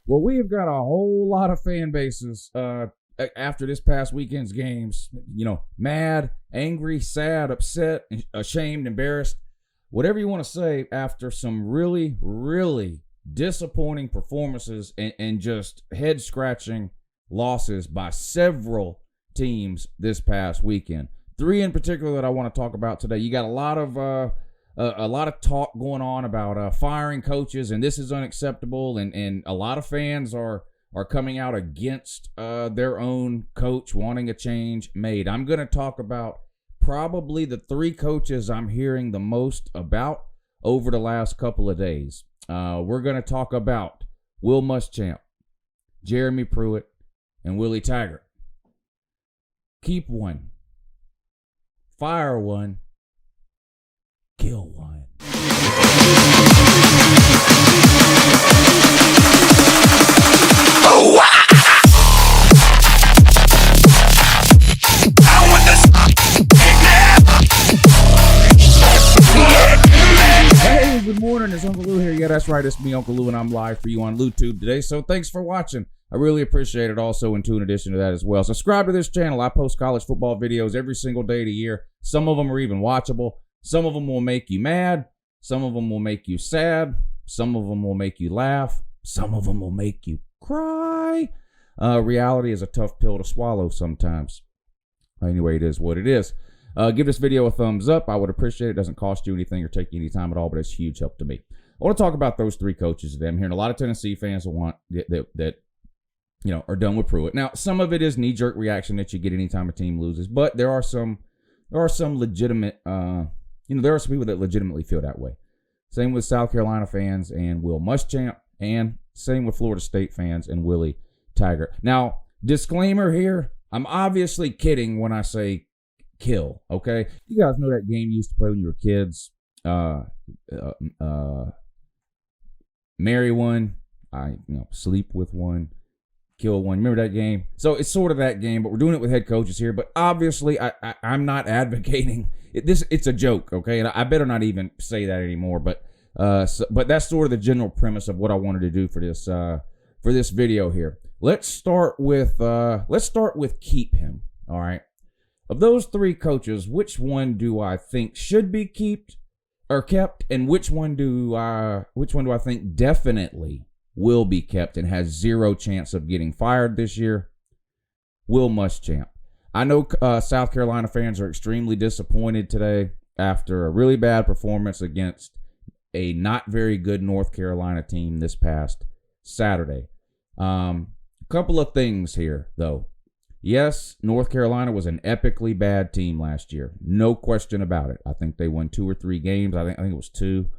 Well, we have got a whole lot of fan bases after this past weekend's games. Mad, angry, sad, upset, ashamed, embarrassed, whatever you want to say, after some really, really disappointing performances and just head-scratching losses by several teams this past weekend. 3 in particular that I want to talk about today. You got a lot of talk going on about firing coaches, and this is unacceptable, and a lot of fans are coming out against their own coach, wanting a change made. I'm going to talk about probably the 3 coaches I'm hearing the most about over the last couple of days. We're going to talk about Will Muschamp, Jeremy Pruitt, and Willie Taggart. Keep one, fire one, kill one. Hey, good morning. It's Uncle Lou here. Yeah, that's right. It's me, Uncle Lou, and I'm live for you on LouTube today. So thanks for watching. I really appreciate it. Also, in addition to that as well, subscribe to this channel. I post college football videos every single day of the year. Some of them are even watchable. Some of them will make you mad. Some of them will make you sad. Some of them will make you laugh. Some of them will make you cry. Reality is a tough pill to swallow sometimes. Anyway, it is what it is. Give this video a thumbs up. I would appreciate it. It doesn't cost you anything or take you any time at all, but it's a huge help to me. I want to talk about those 3 coaches today. I'm hearing a lot of Tennessee fans that are done with Pruitt. Now, some of it is knee-jerk reaction that you get anytime a team loses, but there are some legitimate, there are some people that legitimately feel that way. Same with South Carolina fans and Will Muschamp, and same with Florida State fans and Willie Taggart. Now, disclaimer here, I'm obviously kidding when I say kill, okay? You guys know that game you used to play when you were kids. Marry one, sleep with one, kill one. Remember that game? So it's sort of that game, but we're doing it with head coaches here. But obviously, I'm not advocating it's a joke, okay? And I better not even say that anymore. But that's sort of the general premise of what I wanted to do for this video here. Let's start with keep him. All right. Of those 3 coaches, which one do I think should be kept, and which one do I think definitely will be kept and has 0 chance of getting fired this year? Will Muschamp. I know South Carolina fans are extremely disappointed today after a really bad performance against a not very good North Carolina team this past Saturday. Couple of things here, though. Yes, North Carolina was an epically bad team last year. No question about it. I think they won 2 or 3 games. I think it was 2.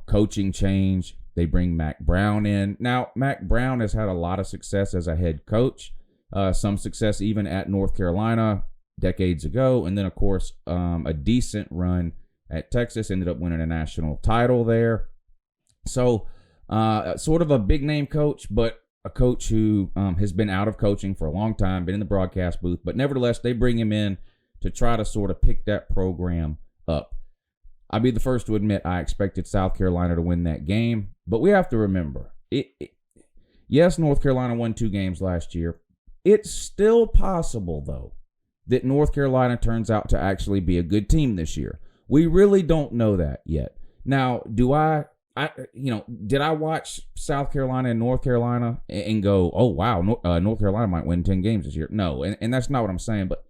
Coaching change. They bring Mack Brown in. Now, Mack Brown has had a lot of success as a head coach. Some success even at North Carolina decades ago. And then, of course, a decent run at Texas. Ended up winning a national title there. So, sort of a big-name coach, but a coach who has been out of coaching for a long time, been in the broadcast booth. But nevertheless, they bring him in to try to sort of pick that program up. I'll be the first to admit I expected South Carolina to win that game. But we have to remember, yes, North Carolina won 2 games last year. It's still possible, though, that North Carolina turns out to actually be a good team this year. We really don't know that yet. Now, did I watch South Carolina and North Carolina and go, oh, wow, North Carolina might win 10 games this year? No, and that's not what I'm saying. But,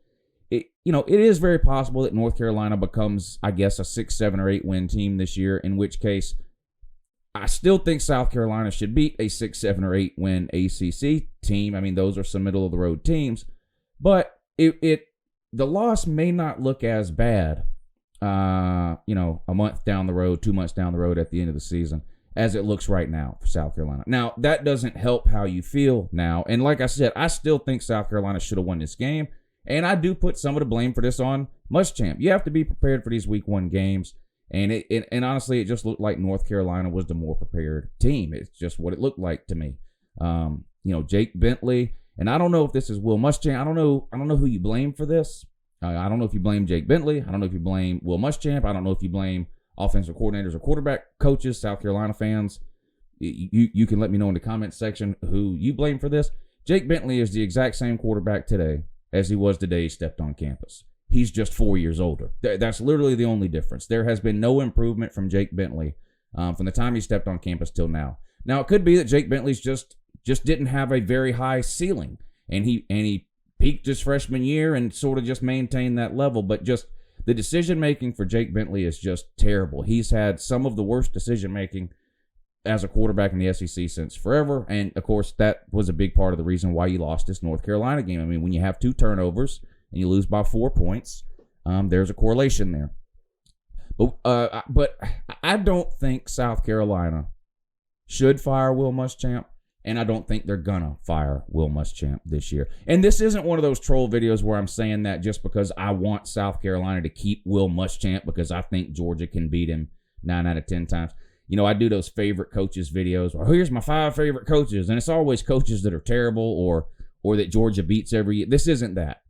it is very possible that North Carolina becomes, I guess, a 6, 7, or 8 win team this year, in which case I still think South Carolina should beat a 6, 7, or 8 win ACC team. I mean, those are some middle-of-the-road teams. But the loss may not look as bad a month down the road, 2 months down the road at the end of the season as it looks right now for South Carolina. Now, that doesn't help how you feel now. And like I said, I still think South Carolina should have won this game. And I do put some of the blame for this on Muschamp. You have to be prepared for these week 1 games. And honestly, it just looked like North Carolina was the more prepared team. It's just what it looked like to me. Jake Bentley, and I don't know if this is Will Muschamp. I don't know who you blame for this. I don't know if you blame Jake Bentley. I don't know if you blame Will Muschamp. I don't know if you blame offensive coordinators or quarterback coaches, South Carolina fans. You can let me know in the comment section who you blame for this. Jake Bentley is the exact same quarterback today as he was the day he stepped on campus. He's just 4 years older. That's literally the only difference. There has been no improvement from Jake Bentley from the time he stepped on campus till now. Now, it could be that Jake Bentley's just didn't have a very high ceiling, and he peaked his freshman year and sort of just maintained that level, but just the decision-making for Jake Bentley is just terrible. He's had some of the worst decision-making as a quarterback in the SEC since forever, and, of course, that was a big part of the reason why you lost this North Carolina game. I mean, when you have 2 turnovers and you lose by 4 points, there's a correlation there. But I don't think South Carolina should fire Will Muschamp, and I don't think they're gonna fire Will Muschamp this year. And this isn't one of those troll videos where I'm saying that just because I want South Carolina to keep Will Muschamp because I think Georgia can beat him 9 out of 10 times. You know, I do those favorite coaches videos. Well, here's my 5 favorite coaches, and it's always coaches that are terrible or that Georgia beats every year. This isn't that.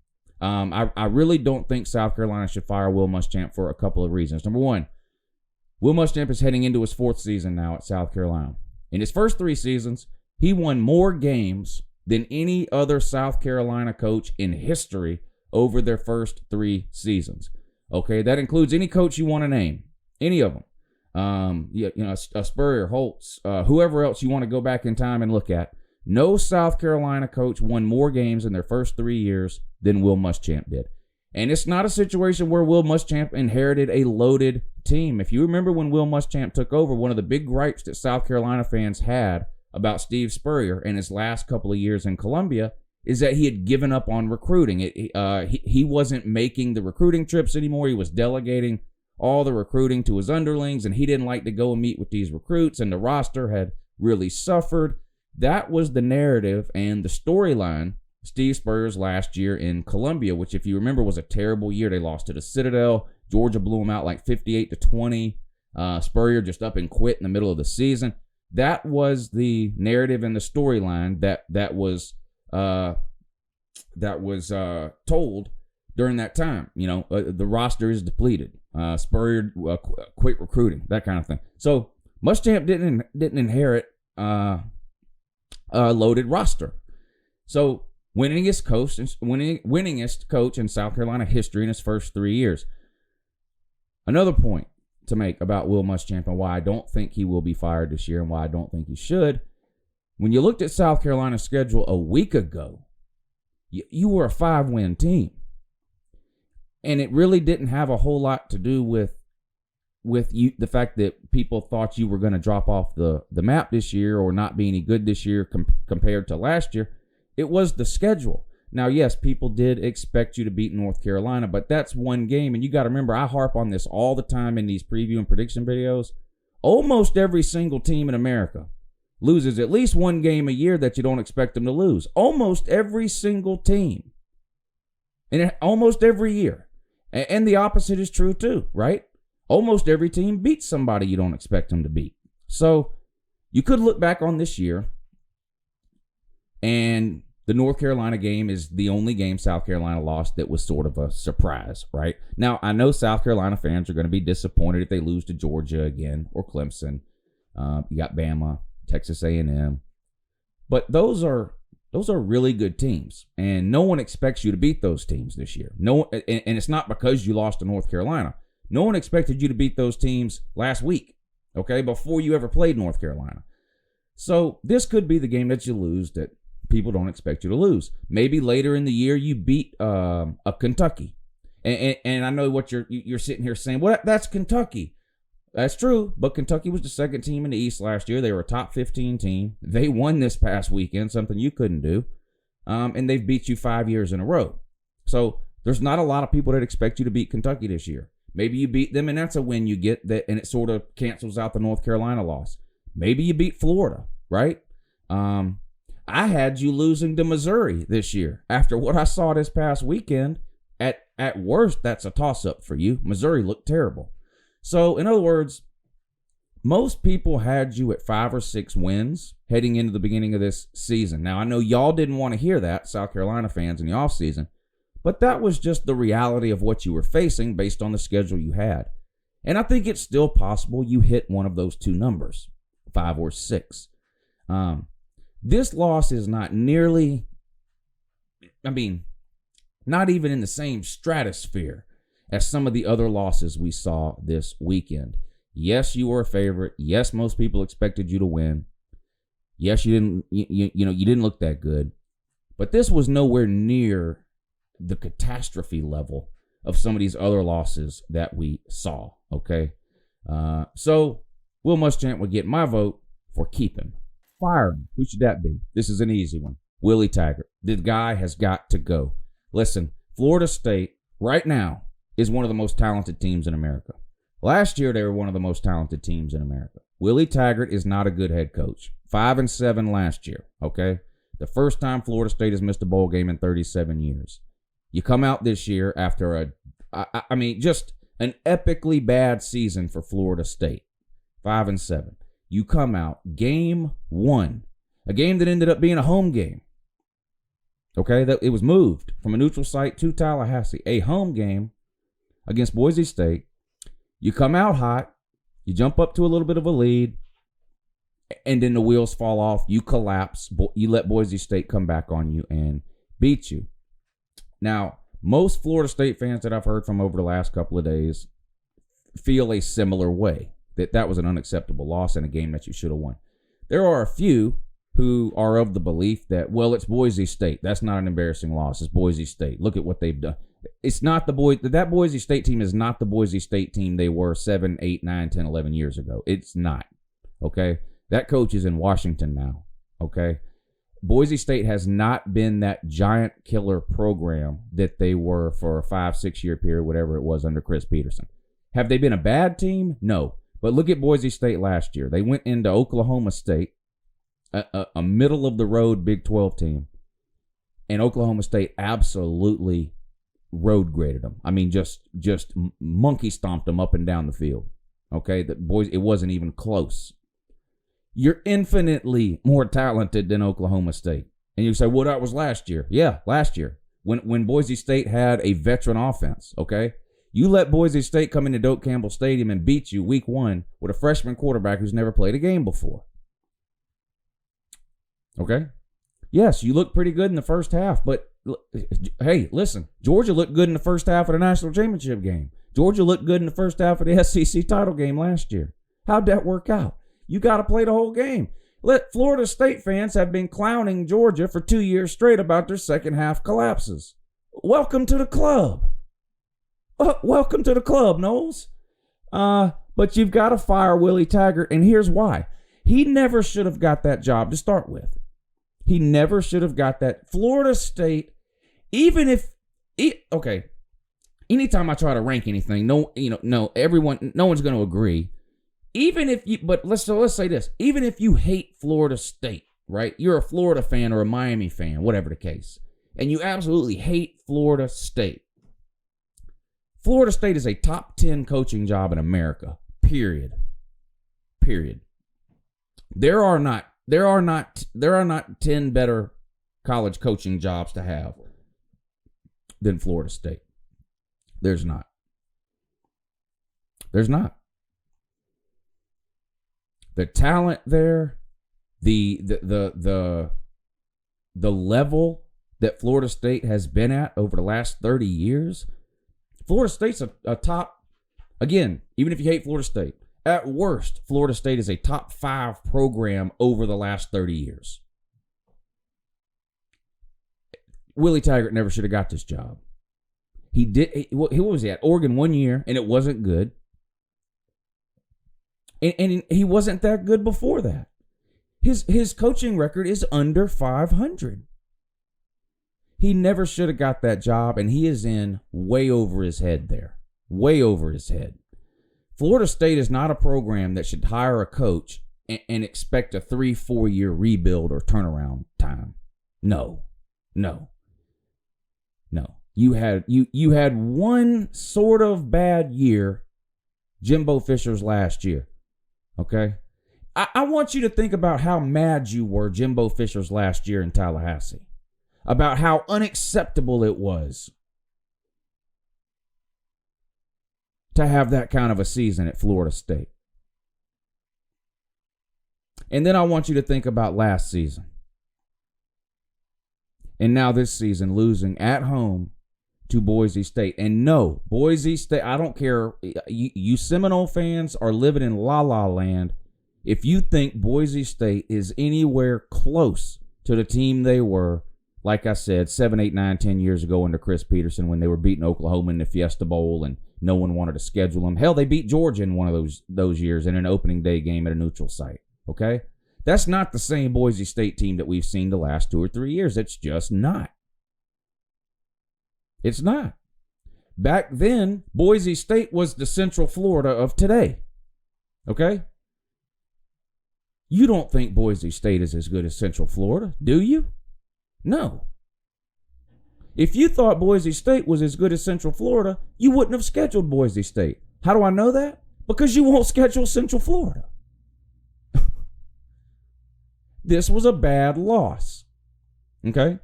I really don't think South Carolina should fire Will Muschamp for a couple of reasons. Number one, Will Muschamp is heading into his 4th season now at South Carolina. In his first 3 seasons, he won more games than any other South Carolina coach in history over their first 3 seasons. Okay, that includes any coach you want to name, any of them. Spurrier, Holtz, whoever else you want to go back in time and look at. No South Carolina coach won more games in their first 3 years than Will Muschamp did. And it's not a situation where Will Muschamp inherited a loaded team. If you remember when Will Muschamp took over, one of the big gripes that South Carolina fans had about Steve Spurrier in his last couple of years in Columbia is that he had given up on recruiting. He wasn't making the recruiting trips anymore. He was delegating all the recruiting to his underlings, and he didn't like to go and meet with these recruits, and the roster had really suffered. That was the narrative and the storyline Steve Spurrier's last year in Columbia, which, if you remember, was a terrible year. They lost to the Citadel. Georgia blew them out like 58-20. Spurrier just up and quit in the middle of the season. That was the narrative and the storyline that was told during that time. You know, the roster is depleted. Spurrier quit recruiting, that kind of thing. So Muschamp didn't inherit a loaded roster. So winningest coach in South Carolina history in his first 3 years. Another point to make about Will Muschamp and why I don't think he will be fired this year and why I don't think he should. When you looked at South Carolina's schedule a week ago, you were a 5-win team. And it really didn't have a whole lot to do with you, the fact that people thought you were going to drop off the map this year or not be any good this year compared to last year. It was the schedule. Now, yes, people did expect you to beat North Carolina, but that's one game. And you got to remember, I harp on this all the time in these preview and prediction videos. Almost every single team in America loses at least one game a year that you don't expect them to lose. Almost every single team. And almost every year. And the opposite is true too, right? Almost every team beats somebody you don't expect them to beat. So you could look back on this year, and the North Carolina game is the only game South Carolina lost that was sort of a surprise, right? Now, I know South Carolina fans are going to be disappointed if they lose to Georgia again or Clemson. You got Bama, Texas A&M. But those are really good teams, and no one expects you to beat those teams this year. And it's not because you lost to North Carolina. No one expected you to beat those teams last week, okay, before you ever played North Carolina. So this could be the game that you lose that people don't expect you to lose. Maybe later in the year you beat a Kentucky, and I know what you're sitting here saying. Well, that's Kentucky. That's true, but Kentucky was the second team in the East last year. They were a top 15 team. They won this past weekend, something you couldn't do, and they've beat you 5 years in a row. So there's not a lot of people that expect you to beat Kentucky this year. Maybe you beat them, and that's a win you get, that, and it sort of cancels out the North Carolina loss. Maybe you beat Florida, right? I had you losing to Missouri this year. After what I saw this past weekend, at worst, that's a toss-up for you. Missouri looked terrible. So, in other words, most people had you at 5 or 6 wins heading into the beginning of this season. Now, I know y'all didn't want to hear that, South Carolina fans, in the offseason, but that was just the reality of what you were facing based on the schedule you had. And I think it's still possible you hit one of those two numbers, 5 or 6. This loss is not nearly, not even in the same stratosphere as some of the other losses we saw this weekend. Yes, you were a favorite. Yes, most people expected you to win. Yes, you didn't look that good. But this was nowhere near the catastrophe level of some of these other losses that we saw, okay? So Will Muschamp would get my vote for keep him. Fire him. Who should that be? This is an easy one. Willie Taggart. The guy has got to go. Listen, Florida State right now is one of the most talented teams in America. Last year, they were one of the most talented teams in America. Willie Taggart is not a good head coach. 5-7 last year, okay? The first time Florida State has missed a bowl game in 37 years. You come out this year after just an epically bad season for Florida State. 5-7. You come out, game 1, a game that ended up being a home game. Okay, that it was moved from a neutral site to Tallahassee, a home game against Boise State. You come out hot, you jump up to a little bit of a lead, and then the wheels fall off. You collapse. You let Boise State come back on you and beat you. Now, most Florida State fans that I've heard from over the last couple of days feel a similar way, that was an unacceptable loss in a game that you should have won. There are a few who are of the belief that, well, it's Boise State. That's not an embarrassing loss. It's Boise State. Look at what they've done. It's not that Boise State team is not the Boise State team they were 7, 8, 9, 10, 11 years ago. It's not. Okay? That coach is in Washington now. Okay? Boise State has not been that giant killer program that they were for a 5-6 year period, whatever it was, under Chris Peterson. Have they been a bad team? No. But look at Boise State last year. They went into Oklahoma State, a middle-of-the-road Big 12 team, and Oklahoma State absolutely road graded them. I mean, just monkey stomped them up and down the field. Okay, it wasn't even close. You're infinitely more talented than Oklahoma State. And you say, well, that was last year. Yeah, last year. When Boise State had a veteran offense, okay? You let Boise State come into Doak Campbell Stadium and beat you week 1 with a freshman quarterback who's never played a game before. Okay? Yes, you look pretty good in the first half, but hey, listen, Georgia looked good in the first half of the national championship game. Georgia looked good in the first half of the SEC title game last year. How'd that work out? You got to play the whole game. Florida State fans have been clowning Georgia for 2 years straight about their second half collapses. Welcome to the club. Welcome to the club, Knowles. But you've got to fire Willie Taggart, and here's why. He never should have got that job to start with. He never should have got that. Florida State, anytime I try to rank anything, no one's going to agree. Let's say this. Even if you hate Florida State, right? You're a Florida fan or a Miami fan, whatever the case, and you absolutely hate Florida State. Florida State is a top 10 coaching job in America. Period. There are not 10 better college coaching jobs to have than Florida State. There's not. The talent there, the level that Florida State has been at over the last 30 years, Florida State's a top, again, even if you hate Florida State, at worst, Florida State is a top 5 program over the last 30 years. Willie Taggart never should have got this job. What was he at? Oregon 1 year, and it wasn't good. And he wasn't that good before that. His coaching record is under 500. He never should have got that job, and he is in way over his head there. Way over his head. Florida State is not a program that should hire a coach and expect a 3-4 year rebuild or turnaround time. No. You had one sort of bad year, Jimbo Fisher's last year. Okay? I want you to think about how mad you were Jimbo Fisher's last year in Tallahassee. About how unacceptable it was to have that kind of a season at Florida State. And then I want you to think about last season. And now this season, losing at home to Boise State. And no, Boise State, I don't care. You Seminole fans are living in la-la land if you think Boise State is anywhere close to the team they were, like I said, 7, 8, 9, 10 years ago under Chris Peterson when they were beating Oklahoma in the Fiesta Bowl and no one wanted to schedule them. Hell, they beat Georgia in one of those years in an opening day game at a neutral site, okay? That's not the same Boise State team that we've seen the last 2 or 3 years. It's just not. It's not. Back then, Boise State was the Central Florida of today, okay? You don't think Boise State is as good as Central Florida, do you? No. If you thought Boise State was as good as Central Florida, you wouldn't have scheduled Boise State. How do I know that? Because you won't schedule Central Florida. This was a bad loss. Okay?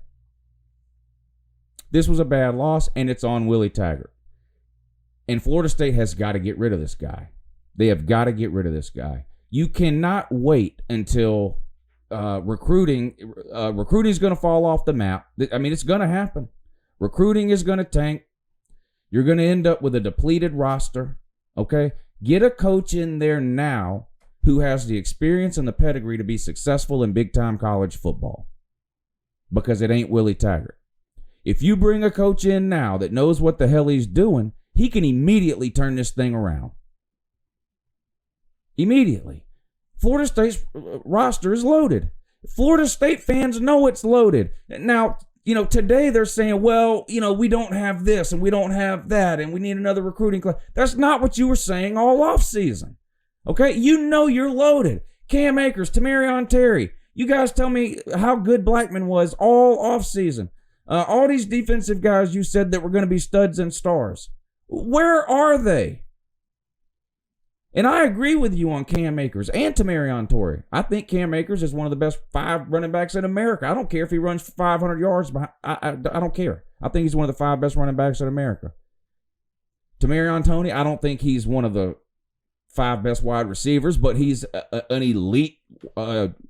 This was a bad loss, and it's on Willie Taggart. And Florida State has got to get rid of this guy. They have got to get rid of this guy. You cannot wait until recruiting is going to fall off the map. I mean, it's going to happen. Recruiting is going to tank. You're going to end up with a depleted roster. Okay? Get a coach in there now who has the experience and the pedigree to be successful in big-time college football, because it ain't Willie Taggart. If you bring a coach in now that knows what the hell he's doing, he can immediately turn this thing around. Immediately. Florida State's roster is loaded. Florida State fans know it's loaded. Now, today they're saying, well, we don't have this and we don't have that and we need another recruiting class. That's not what you were saying all offseason. Okay? You're loaded. Cam Akers, Tamarion Terry. You guys tell me how good Blackman was all offseason. All these defensive guys you said that were going to be studs and stars. Where are they? And I agree with you on Cam Akers and Tamarion Terry. I think Cam Akers is one of the best 5 running backs in America. I don't care if he runs 500 yards. I don't care. I think he's one of the 5 best running backs in America. Tamarion Terry, I don't think he's one of the 5 best wide receivers, but he's an elite,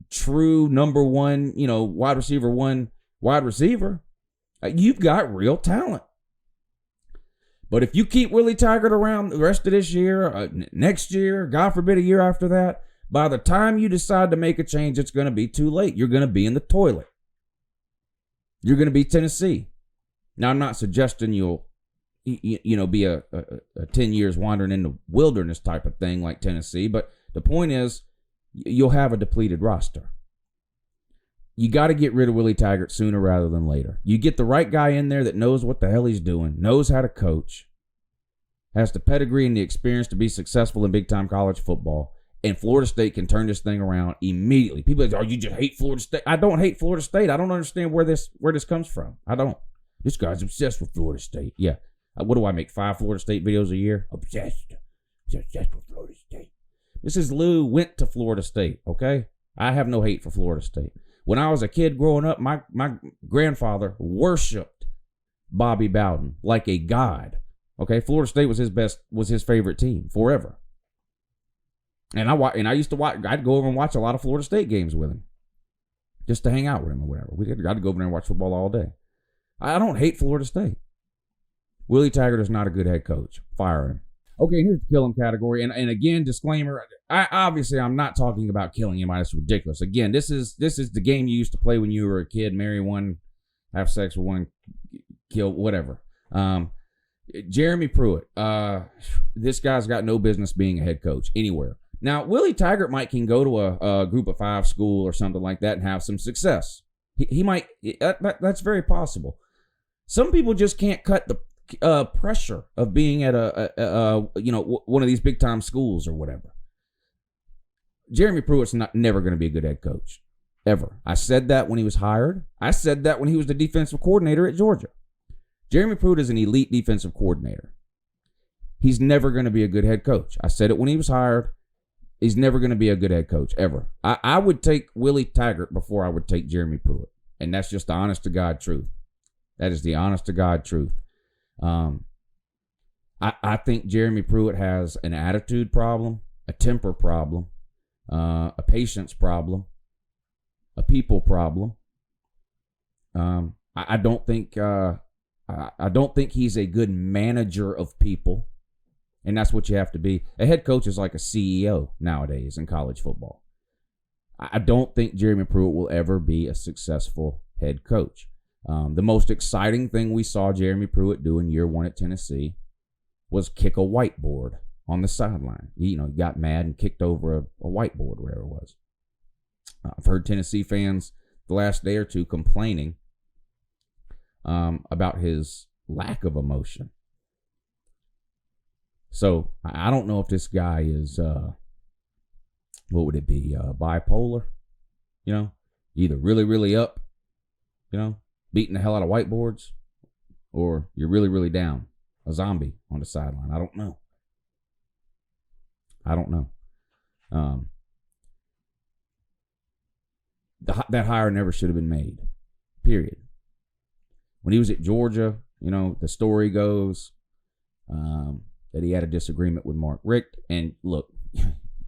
true number 1, wide receiver 1 wide receiver. You've got real talent. But if you keep Willie Taggart around the rest of this year, next year, God forbid a year after that, by the time you decide to make a change, it's going to be too late. You're going to be in the toilet. You're going to be Tennessee. Now, I'm not suggesting you'll be a 10 years wandering in the wilderness type of thing like Tennessee, but the point is you'll have a depleted roster. You got to get rid of Willie Taggart sooner rather than later. You get the right guy in there that knows what the hell he's doing, knows how to coach, has the pedigree and the experience to be successful in big-time college football, and Florida State can turn this thing around immediately. People are like, you just hate Florida State. I don't hate Florida State. I don't understand where this comes from. I don't. This guy's obsessed with Florida State. Yeah. What do I make, 5 Florida State videos a year? Obsessed with Florida State. Mrs. Lou went to Florida State, okay? I have no hate for Florida State. When I was a kid growing up, my grandfather worshipped Bobby Bowden like a god. Okay, Florida State was his favorite team forever. And I used to watch. I'd go over and watch a lot of Florida State games with him, just to hang out with him or whatever. I'd go over there and watch football all day. I don't hate Florida State. Willie Taggart is not a good head coach. Fire him. Okay, here's the kill him category. And again, disclaimer, I'm not talking about killing him. That's ridiculous. Again, this is the game you used to play when you were a kid. Marry one, have sex with one, kill, whatever. Jeremy Pruitt. This guy's got no business being a head coach anywhere. Now, Willie Taggart can go to a group of 5 school or something like that and have some success. He might. That's very possible. Some people just can't cut the pressure of being at one of these big time schools or whatever. Jeremy Pruitt's never going to be a good head coach, ever. I said that when he was hired. I said that when he was the defensive coordinator at Georgia. Jeremy Pruitt is an elite defensive coordinator. He's never going to be a good head coach. I said it when he was hired. He's never going to be a good head coach, ever. I would take Willie Taggart before I would take Jeremy Pruitt. And that's just the honest to God truth. That is the honest to God truth. I think Jeremy Pruitt has an attitude problem, a temper problem. a patience problem, a people problem. I don't think he's a good manager of people, and that's what you have to be. A head coach is like a CEO nowadays in college football. I don't think Jeremy Pruitt will ever be a successful head coach. The most exciting thing we saw Jeremy Pruitt do in year one at Tennessee was kick a whiteboard on the sideline. He got mad and kicked over a whiteboard, wherever it was. I've heard Tennessee fans the last day or two complaining about his lack of emotion. So I don't know if this guy is, what would it be, bipolar? Either really, really up, beating the hell out of whiteboards, or you're really, really down, a zombie on the sideline. I don't know. That hire never should have been made, period. When he was at Georgia, the story goes that he had a disagreement with Mark Richt. And look,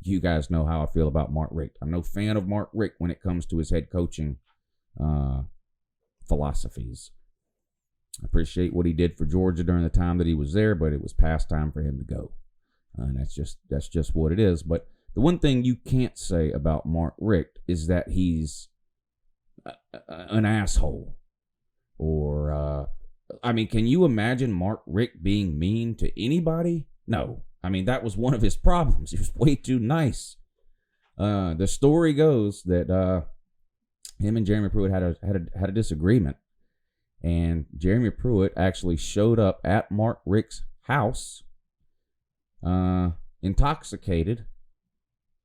you guys know how I feel about Mark Richt. I'm no fan of Mark Richt when it comes to his head coaching philosophies. I appreciate what he did for Georgia during the time that he was there, but it was past time for him to go. And that's just what it is. But the one thing you can't say about Mark Richt is that he's an asshole. Or, can you imagine Mark Richt being mean to anybody? No. That was one of his problems. He was way too nice. The story goes that him and Jeremy Pruitt had a disagreement. And Jeremy Pruitt actually showed up at Mark Richt's house, intoxicated,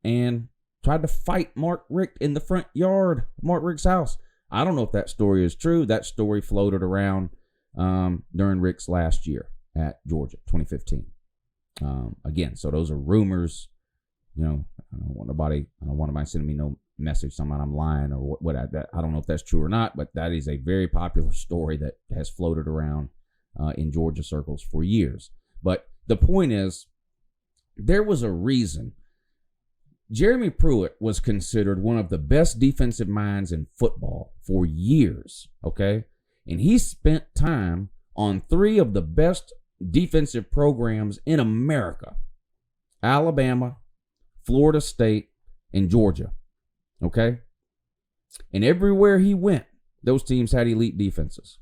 and tried to fight Mark Richt in the front yard of Mark Richt's house. I don't know if that story is true. That story floated around during Richt's last year at Georgia, 2015. Again, so those are rumors. I don't want anybody sending me no message saying I'm lying or what. I don't know if that's true or not, but that is a very popular story that has floated around in Georgia circles for years. But the point is, there was a reason. Jeremy Pruitt was considered one of the best defensive minds in football for years, okay? And he spent time on three of the best defensive programs in America: Alabama, Florida State, and Georgia, okay? And everywhere he went, those teams had elite defenses.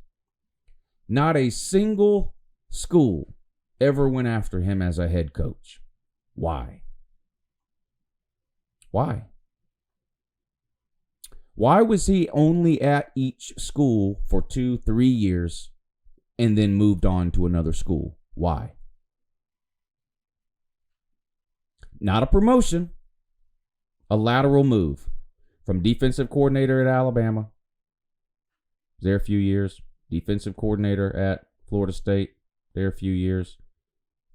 Not a single school ever went after him as a head coach. Why? Why was he only at each school for 2-3 years and then moved on to another school? Why? Not a promotion, a lateral move. From defensive coordinator at Alabama, there a few years. Defensive coordinator at Florida State, there a few years.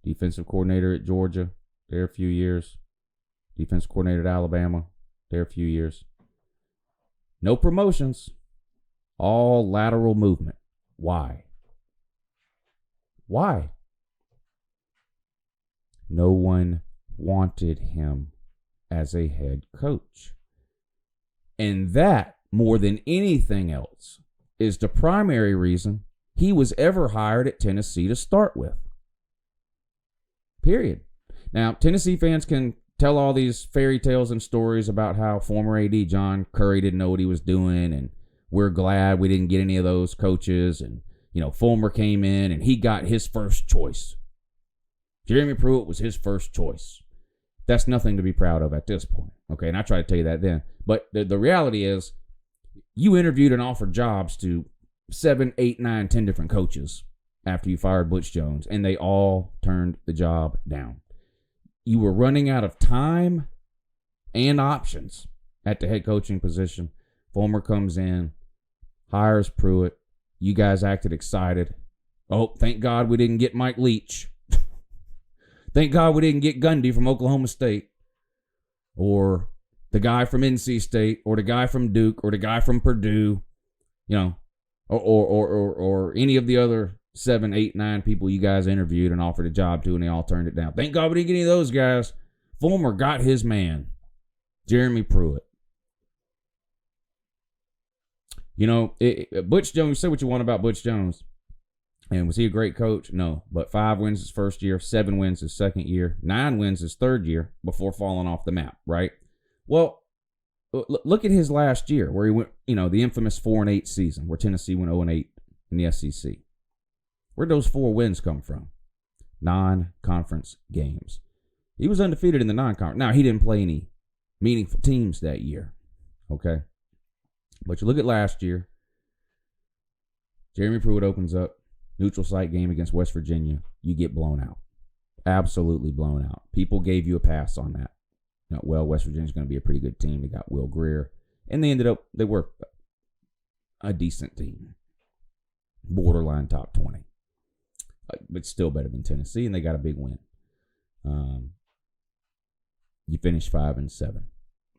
Defensive coordinator at Georgia, there a few years. Defensive coordinator at Alabama, there a few years. No promotions, all lateral movement. Why? No one wanted him as a head coach. And that, more than anything else, is the primary reason he was ever hired at Tennessee to start with. Period. Now, Tennessee fans can tell all these fairy tales and stories about how former AD John Curry didn't know what he was doing, and we're glad we didn't get any of those coaches, and Fulmer came in and he got his first choice. Jeremy Pruitt was his first choice. That's nothing to be proud of at this point, okay? And I tried to tell you that then. But the reality is, you interviewed and offered jobs to 7, 8, 9, 10 different coaches after you fired Butch Jones, and they all turned the job down. You were running out of time and options at the head coaching position. Fulmer comes in, hires Pruitt. You guys acted excited. Oh, thank God we didn't get Mike Leach. Thank God we didn't get Gundy from Oklahoma State, or the guy from NC State, or the guy from Duke, or the guy from Purdue, or any of the other 7, 8, 9 people you guys interviewed and offered a job to, and they all turned it down. Thank God we didn't get any of those guys. Fulmer got his man. Jeremy Pruitt. You know, Butch Jones, say what you want about Butch Jones. And was he a great coach? No. But 5 wins his first year, 7 wins his second year, 9 wins his third year before falling off the map, right? Well, look at his last year where he went, you know, the infamous 4-8 season where Tennessee went 0-8 in the SEC. Where'd those 4 wins come from? Non-conference games. He was undefeated in the non-conference. Now, he didn't play any meaningful teams that year, okay? But you look at last year, Jeremy Pruitt opens up, neutral site game against West Virginia. You get blown out. Absolutely blown out. People gave you a pass on that. You know, well, West Virginia's going to be a pretty good team. They got Will Greer. And they were a decent team. Borderline top 20. But still better than Tennessee, and they got a big win. You finish 5-7.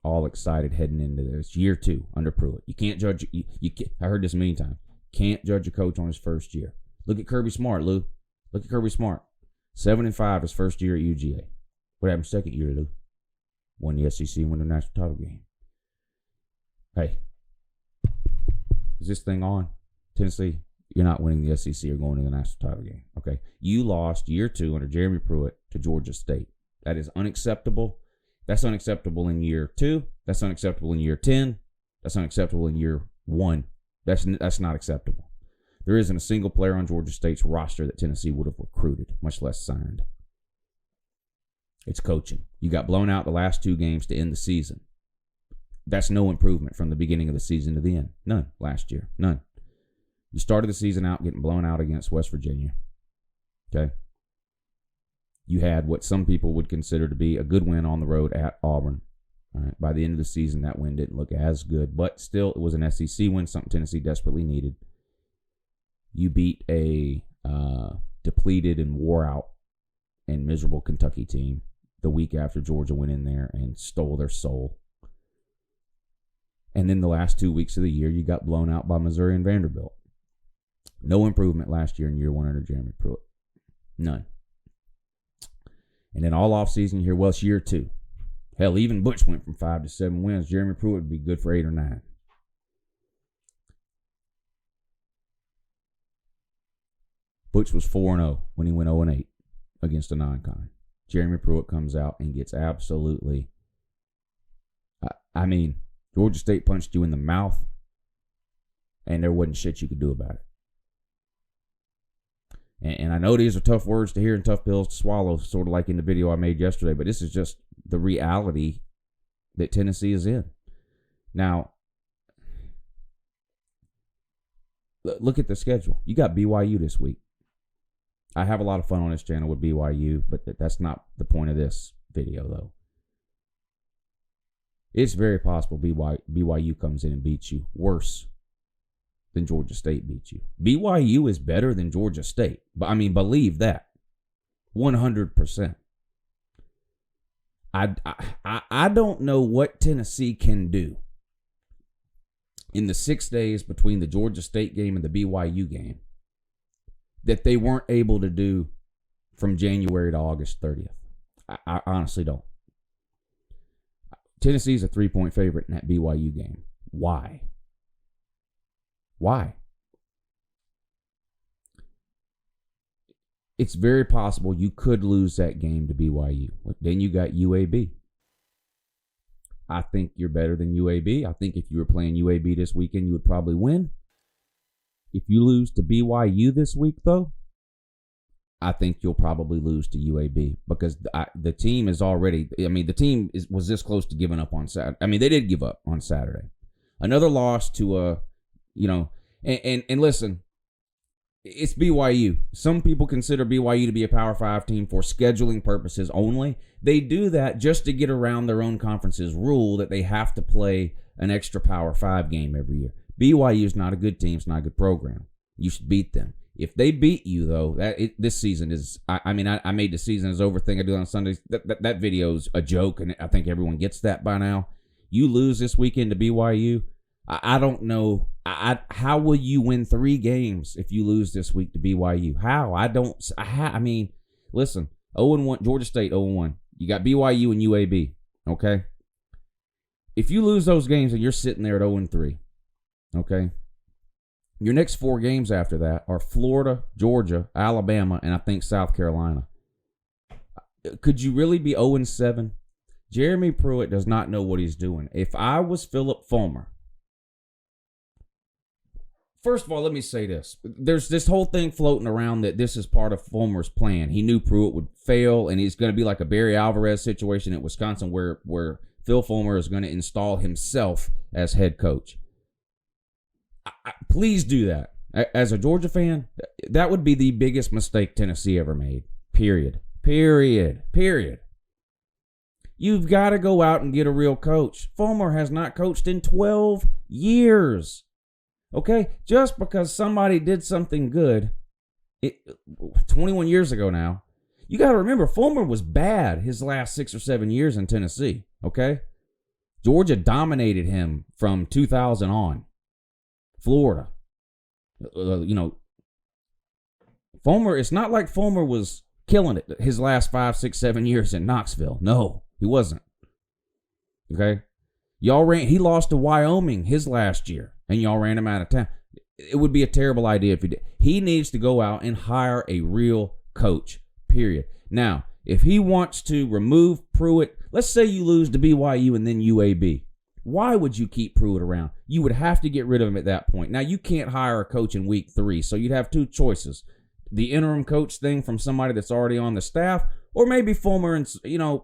All excited heading into this. Year 2 under Pruitt. You can't judge. I heard this a million times. Can't judge a coach on his first year. Look at Kirby Smart, Lou. Look at Kirby Smart. 7-5 his first year at UGA. What happened second year, Lou? Won the SEC, won the national title game. Hey, is this thing on? Tennessee, you're not winning the SEC or going to the national title game. Okay, you lost year 2 under Jeremy Pruitt to Georgia State. That is unacceptable. That's unacceptable in year 2. That's unacceptable in year 10. That's unacceptable in year 1. That's not acceptable. There isn't a single player on Georgia State's roster that Tennessee would have recruited, much less signed. It's coaching. You got blown out the last 2 games to end the season. That's no improvement from the beginning of the season to the end. None last year. None. You started the season out getting blown out against West Virginia. Okay? You had what some people would consider to be a good win on the road at Auburn. All right. By the end of the season, that win didn't look as good, but still, it was an SEC win, something Tennessee desperately needed. You beat a depleted and wore out and miserable Kentucky team the week after Georgia went in there and stole their soul. And then the last 2 weeks of the year, you got blown out by Missouri and Vanderbilt. No improvement last year in year 1 under Jeremy Pruitt. None. And then all offseason, you hear, well, it's year 2. Hell, even Butch went from 5 to 7 wins. Jeremy Pruitt would be good for 8 or 9. Butch was 4-0 when he went 0-8 against a non-con. Jeremy Pruitt comes out and gets absolutely, I mean, Georgia State punched you in the mouth, and there wasn't shit you could do about it. And I know these are tough words to hear and tough pills to swallow, sort of like in the video I made yesterday, but this is just the reality that Tennessee is in. Now, look at the schedule. You got BYU this week. I have a lot of fun on this channel with BYU, but that's not the point of this video, though. It's very possible BYU comes in and beats you worse than Georgia State beats you. BYU is better than Georgia State. But I mean, believe that. 100%. I don't know what Tennessee can do in the 6 days between the Georgia State game and the BYU game that they weren't able to do from January to August 30th. I honestly don't. Tennessee's a 3-point favorite in that BYU game. Why? Why? It's very possible you could lose that game to BYU. Then you got UAB. I think you're better than UAB. I think if you were playing UAB this weekend, you would probably win. If you lose to BYU this week, though, I think you'll probably lose to UAB because the team is already, I mean, the team was this close to giving up on Saturday. I mean, they did give up on Saturday. Another loss to and listen, it's BYU. Some people consider BYU to be a Power 5 team for scheduling purposes only. They do that just to get around their own conference's rule that they have to play an extra Power 5 game every year. BYU is not a good team. It's not a good program. You should beat them. If they beat you, though, this season is, I made the season is over thing I do on Sundays. That video's a joke, and I think everyone gets that by now. You lose this weekend to BYU, I don't know. How will you win 3 games if you lose this week to BYU? How? I mean, listen, 0-1, Georgia State 0-1. You got BYU and UAB, okay? if you lose those games and you're sitting there at 0-3, okay, your next 4 games after that are Florida, Georgia, Alabama, and I think South Carolina. Could you really be 0-7? Jeremy Pruitt does not know what he's doing. If I was Philip Fulmer, first of all, let me say this. There's this whole thing floating around that this is part of Fulmer's plan. He knew Pruitt would fail, and he's going to be like a Barry Alvarez situation at Wisconsin where Phil Fulmer is going to install himself as head coach. Please do that. As a Georgia fan, that would be the biggest mistake Tennessee ever made. Period. You've got to go out and get a real coach. Fulmer has not coached in 12 years. Okay? Just because somebody did something good 21 years ago now, you got to remember Fulmer was bad his last 6 or 7 years in Tennessee. Okay? Georgia dominated him from 2000 on. Florida. Fulmer, it's not like Fulmer was killing it his last 5, 6, 7 years in Knoxville. No, he wasn't. Okay? He lost to Wyoming his last year, and y'all ran him out of town. It would be a terrible idea if he did. He needs to go out and hire a real coach, period. Now, if he wants to remove Pruitt, let's say you lose to BYU and then UAB. Why would you keep Pruitt around? You would have to get rid of him at that point. Now, you can't hire a coach in week 3, so you'd have 2 choices. The interim coach thing from somebody that's already on the staff, or maybe Fulmer,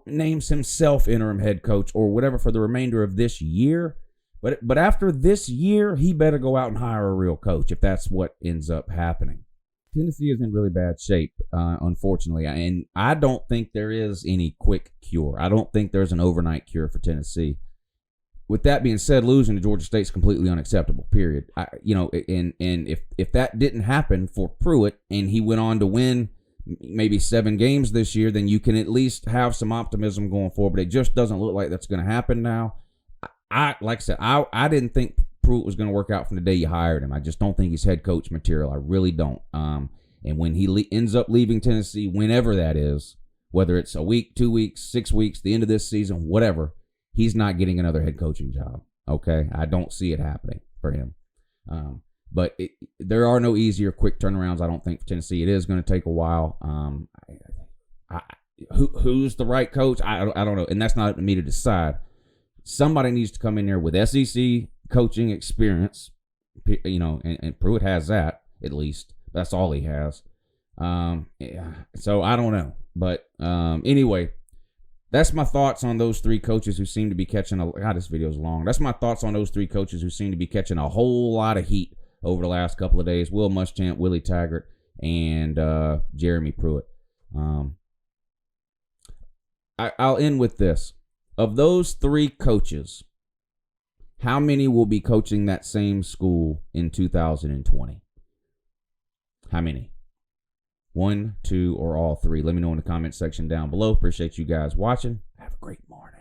names himself interim head coach or whatever for the remainder of this year. But after this year, he better go out and hire a real coach if that's what ends up happening. Tennessee is in really bad shape, unfortunately, and I don't think there is any quick cure. I don't think there's an overnight cure for Tennessee. With that being said, losing to Georgia State is completely unacceptable, period. And if that didn't happen for Pruitt and he went on to win maybe 7 games this year, then you can at least have some optimism going forward. But it just doesn't look like that's going to happen now. Like I said, I didn't think Pruitt was going to work out from the day you hired him. I just don't think he's head coach material. I really don't. And when he ends up leaving Tennessee, whenever that is, whether it's a week, 2 weeks, 6 weeks, the end of this season, whatever, he's not getting another head coaching job, okay? I don't see it happening for him. But there are no easy or quick turnarounds, I don't think, for Tennessee. It is going to take a while. Who's the right coach? I don't know, and that's not up to me to decide. Somebody needs to come in there with SEC coaching experience, and Pruitt has that, at least. That's all he has. So I don't know. But anyway, that's my thoughts on those 3 coaches who seem to be catching God, this video's long. That's my thoughts on those 3 coaches who seem to be catching a whole lot of heat over the last couple of days. Will Muschamp, Willie Taggart, and Jeremy Pruitt. I'll end with this. Of those 3 coaches, how many will be coaching that same school in 2020? How many? 1, 2, or all 3? Let me know in the comment section down below. Appreciate you guys watching. Have a great morning.